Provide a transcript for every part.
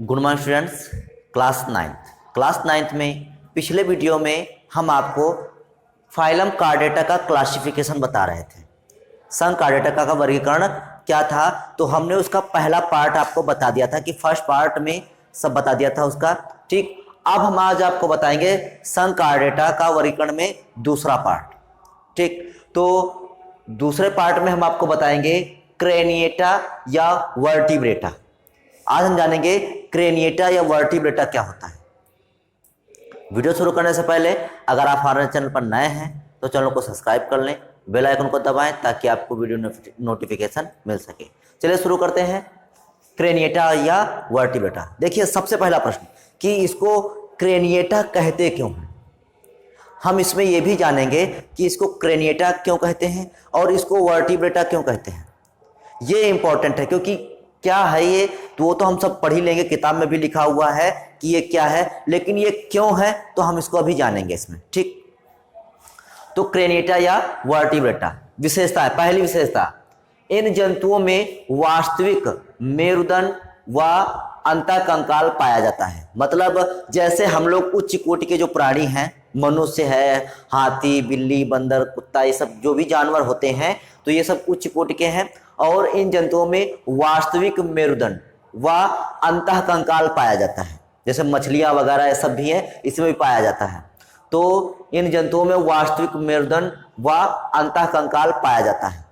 Good morning students. Class ninth में पिछले video में हम आपको फाइलम कार्डेटा का क्लासिफिकेशन बता रहे थे। संघ कार्डेटा का वर्गीकरण क्या था, तो हमने उसका पहला पार्ट आपको बता दिया था कि फर्स्ट पार्ट में सब बता दिया था उसका। ठीक, अब हम आज आपको बताएंगे संघ कार्डेटा का वर्गीकरण में दूसरा पार्ट। ठीक, तो दूसरे पार्ट में हम आपको बताएंगे क्रेनिएटा या वर्टिब्रेटा। आज हम जानेंगे क्रेनिएटा या वर्टिब्रेटा क्या होता है। वीडियो शुरू करने से पहले अगर आप हमारे चैनल पर नए हैं तो चैनल को सब्सक्राइब कर लें, बेल आइकन को दबाएं ताकि आपको वीडियो नोटिफिकेशन मिल सके। चलिए शुरू करते हैं क्रेनिएटा या वर्टिब्रेटा। देखिए सबसे पहला प्रश्न कि इसको क्रेनिएटा कहते क्यों हैं। हम इसमें यह भी जानेंगे कि इसको क्रेनिएटा क्यों कहते हैं और इसको वर्टिब्रेटा क्यों कहते हैं। ये इंपॉर्टेंट है क्योंकि क्या है ये, तो वो तो हम सब पढ़ ही लेंगे, किताब में भी लिखा हुआ है कि ये क्या है, लेकिन ये क्यों है तो हम इसको अभी जानेंगे इसमें। ठीक, तो क्रेनिएटा या वर्टिब्रेटा विशेषता है। पहली विशेषता, इन जंतुओं में वास्तविक मेरुदंड व अंतःकंकाल पाया जाता है। मतलब जैसे हम लोग उच्च कोटि के जो प्राणी हैं, मनुष्य है, हाथी, बिल्ली, बंदर, कुत्ता, ये सब जो भी जानवर होते हैं तो ये सब उच्च कोटि के हैं, और इन जंतुओं में वास्तविक मेरुदंड व अंतःकंकाल पाया जाता है। जैसे मछलियां वगैरह ये सब भी है, इसमें भी पाया जाता है। तो इन जंतुओं में वास्तविक मेरुदंड व अंतःकंकाल पाया जाता है।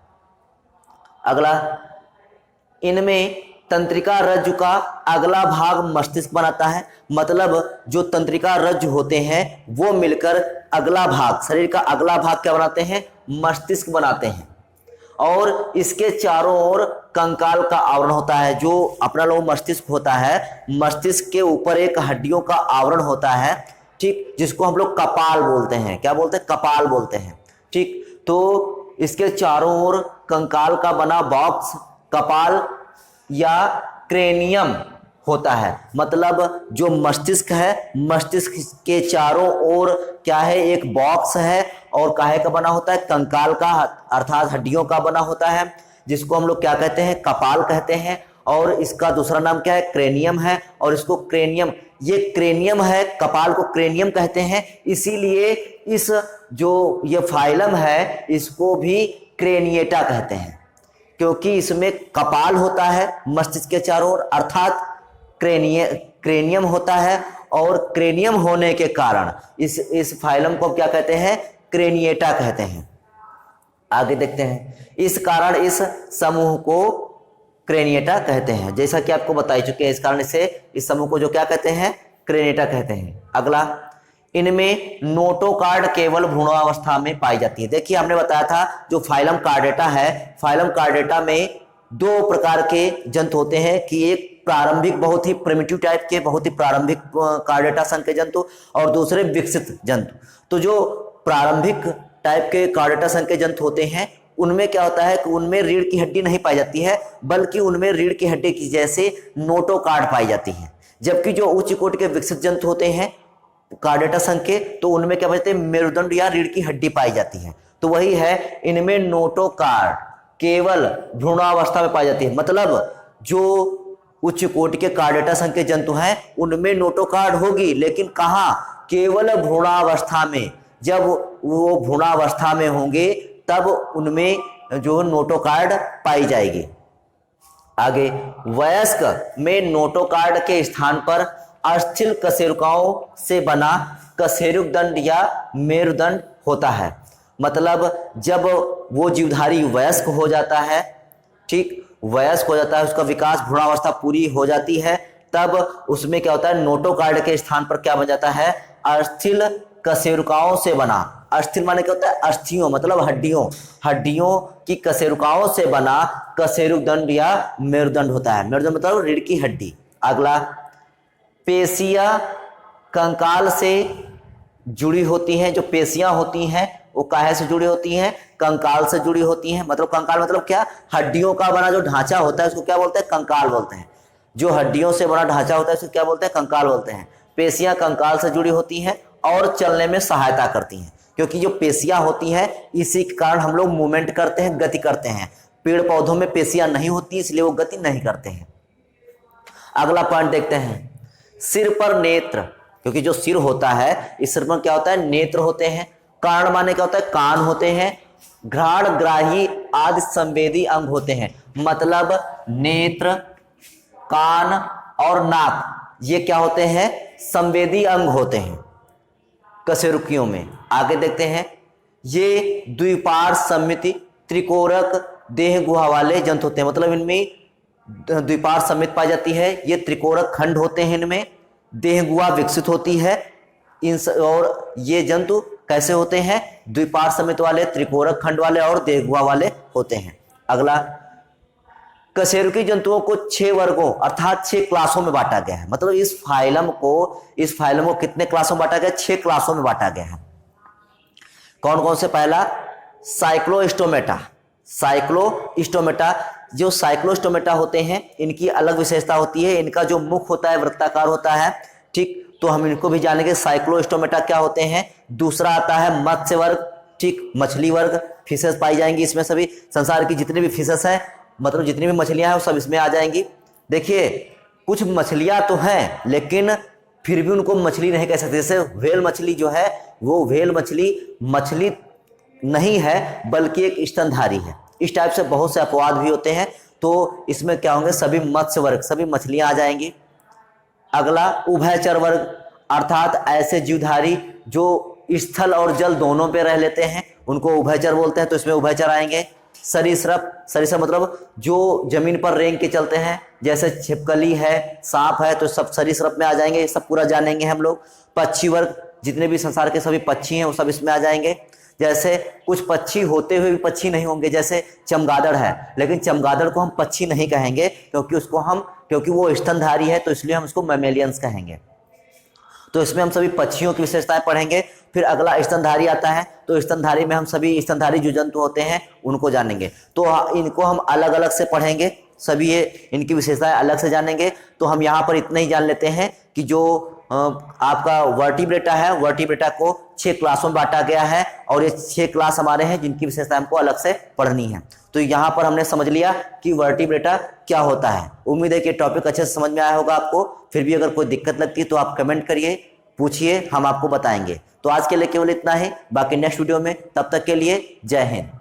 अगला, इनमें तंत्रिका रज्जु का अगला भाग मस्तिष्क बनाता है। मतलब जो तंत्रिका रज्जु होते हैं वो मिलकर अगला भाग, शरीर का अगला भाग क्या बनाते हैं, मस्तिष्क बनाते हैं। और इसके चारों ओर कंकाल का आवरण होता है। जो अपना लोग मस्तिष्क होता है, मस्तिष्क के ऊपर एक हड्डियों का आवरण होता है। ठीक, जिसको हम लोग कपाल बोलते हैं। क्या बोलते हैं, कपाल बोलते हैं। ठीक, तो इसके चारों ओर कंकाल का बना बॉक्स कपाल या क्रेनियम होता है। मतलब जो मस्तिष्क है, मस्तिष्क के चारों ओर क्या है, एक बॉक्स है, और काहे का बना होता है, कंकाल का अर्थात हड्डियों का बना होता है, जिसको हम लोग क्या कहते हैं, कपाल कहते हैं। और इसका दूसरा नाम क्या है, क्रेनियम है। और इसको क्रेनियम, ये क्रेनियम है, कपाल को क्रेनियम कहते हैं। इसीलिए इस जो ये फाइलम है इसको भी क्रेनिएटा कहते हैं, क्योंकि इसमें कपाल होता है मस्तिष्क के चारों ओर, अर्थात क्रेनियम होता है। और क्रेनियम होने के कारण इस फाइलम को क्या कहते हैं, क्रेनिएटा कहते हैं। आगे देखते हैं, इस कारण इस समूह को क्रेनिएटा कहते हैं। जैसा कि आपको बता चुके हैं, इस कारण से इस समूह को जो क्या कहते हैं, क्रेनिएटा कहते हैं। अगला, इनमें नोटोकार्ड केवल भ्रूणावस्था में पाई जाती है। देखिए हमने बताया था जो फाइलम कार्डेटा है, फाइलम कार्डेटा में दो प्रकार के जंतु होते हैं कि एक प्रारंभिक बहुत ही प्रिमिटिव टाइप के, बहुत ही प्रारंभिक कार्डेटा संघ के जंतु, और दूसरे विकसित जंतु। तो जो प्रारंभिक टाइप के कार्डेटा संघ के जंतु होते हैं उनमें क्या होता है कि उनमें रीढ़ की हड्डी नहीं पाई जाती है, बल्कि उनमें रीढ़ की हड्डी की जैसे नोटोकार्ड पाई जाती है। जबकि जो उच्च कोटि के विकसित जंतु होते हैं कार्डेटा संघ के, तो उनमें क्या बोलते हैं, मेरुदंड या रीढ़ की हड्डी पाई जाती है। तो वही है, इनमें नोटोकार्ड केवल भ्रूणावस्था में पाई जाती है। मतलब जो उच्च कोटि के कार्डेटा संघ के जंतु हैं उनमें नोटोकार्ड होगी, लेकिन कहाँ, केवल भ्रूणावस्था में। जब वो भ्रूणावस्था में होंगे तब उनमें जो नोटोकार्ड पाई जाएगी। आगे, वयस्क में नोटोकार्ड के स्थान पर अस्थिल कशेरुकाओं से बना कशेरुक दंड या मेरुदंड होता है। मतलब जब वो जीवधारी वयस्क हो जाता है, ठीक, वयस्क हो जाता है, उसका विकास, भ्रूणावस्था पूरी हो जाती है, तब उसमें क्या होता है, नोटोकार्ड के स्थान पर क्या बन जाता है, अस्थिल कशेरुकाओं से बना। अस्थिल माने क्या होता है, अस्थियों मतलब हड्डियों की कशेरुकाओं से बना कशेरुक दंड या मेरुदंड होता है। मेरुदंड मतलब रीढ़ की हड्डी। अगला, पेशियां कंकाल से जुड़ी होती हैं। जो पेशियां होती हैं वो काहे से जुड़ी होती हैं, कंकाल से जुड़ी होती हैं। मतलब कंकाल मतलब क्या, हड्डियों का बना जो ढांचा होता है उसको क्या बोलते हैं, कंकाल बोलते हैं। जो हड्डियों से बना ढांचा होता है उसको क्या बोलते हैं, कंकाल बोलते हैं। पेशियां कंकाल से जुड़ी होती हैं और चलने में सहायता करती हैं, क्योंकि जो पेशियां होती हैं इसी के कारण हम लोग मूवमेंट करते हैं, गति करते हैं। पेड़ पौधों में पेशियां नहीं होती इसलिए वो गति नहीं करते हैं। अगला पॉइंट देखते हैं, सिर पर नेत्र, क्योंकि जो सिर होता है इस सिर पर क्या होता है, नेत्र होते हैं। कर्ण माने क्या होता है, कान होते हैं। घ्राण ग्राही आदि संवेदी अंग होते हैं, मतलब नेत्र, कान और नाक ये क्या होते हैं, संवेदी अंग होते हैं कशेरुकियों में। आगे देखते हैं, ये द्विपार्श्व सममिति त्रिकोरक देह गुहा वाले जंतु होते हैं, मतलब इनमें द्विपार्श्व सममित पाई जाती है। ये त्रिकोरक खंड होते हैं, इनमें देह गुहा विकसित होती है। और ये जंतु कैसे होते हैं, द्विपार्श्व सममित वाले, त्रिकोरक खंड वाले और देह गुहा वाले होते हैं। अगला, कशेरुकी जंतुओं को 6 वर्गों अर्थात 6 क्लासों में बांटा गया है, मतलब इस फाइलम को कितने क्लासों में बांटा गया, 6 क्लासों में बांटा गया है। कौन कौन से, पहला साइक्लोस्टोमेटा। साइक्लोस्टोमेटा, जो साइक्लोस्टोमेटा होते हैं इनकी अलग विशेषता होती है, इनका जो मुख होता है वृत्ताकार होता है, ठीक, तो हम इनको भी जानेंगे साइक्लोस्टोमेटा क्या होते हैं। दूसरा आता है मत्स्य वर्ग, ठीक, मछली वर्ग, फिशेस पाई जाएंगी इसमें, सभी संसार की जितनी भी फिशेस हैं, मतलब जितनी भी मछलियां हैं वो सब इसमें आ जाएंगी। देखिए कुछ मछलियां तो हैं लेकिन फिर भी उनको मछली नहीं कह सकते, जैसे व्हेल मछली जो है वो व्हेल मछली नहीं है बल्कि एक स्तनधारी है। इस टाइप से बहुत से अपवाद भी होते हैं, तो इसमें क्या होंगे, सभी मत्स्य वर्ग, सभी मछलियां आ जाएंगी। अगला उभयचर वर्ग, अर्थात ऐसे जीवधारी जो स्थल और जल दोनों पे रह लेते हैं उनको उभयचर बोलते हैं, तो इसमें उभयचर आएंगे। सरीसृप मतलब जो जमीन पर रेंग के चलते हैं, जैसे छिपकली है, सांप है, तो सब सरीसृप में आ जाएंगे, ये सब पूरा जानेंगे हम लोग। पक्षी वर्ग, जितने भी संसार के सभी पक्षी हैं वो सब इसमें आ जाएंगे। जैसे कुछ पक्षी होते हुए भी पक्षी नहीं होंगे, जैसे चमगादड़ है, लेकिन चमगादड़ को हम पक्षी नहीं कहेंगे क्योंकि वो स्तनधारी है, तो इसलिए हम उसको मैमेलियंस कहेंगे। तो इसमें हम सभी पक्षियों की विशेषताएं पढ़ेंगे। फिर अगला स्तनधारी आता है, तो स्तनधारी में हम सभी स्तनधारी जो जंतु होते हैं उनको जानेंगे, तो इनको हम अलग अलग से पढ़ेंगे, सभी ये इनकी विशेषताएं अलग से जानेंगे। तो हम यहाँ पर इतना ही जान लेते हैं कि जो आपका वर्टिब्रेटा है, वर्टिब्रेटा को 6 क्लासों में बांटा गया है और ये 6 क्लास हमारे हैं जिनकी विशेषता हमको अलग से पढ़नी है। तो यहाँ पर हमने समझ लिया कि वर्टिब्रेटा क्या होता है। उम्मीद है कि टॉपिक अच्छे से समझ में आया होगा आपको। फिर भी अगर कोई दिक्कत लगती है तो आप कमेंट करिए, पूछिए, हम आपको बताएंगे। तो आज के लिए केवल इतना ही, बाकी नेक्स्ट वीडियो में, तब तक के लिए जय हिंद।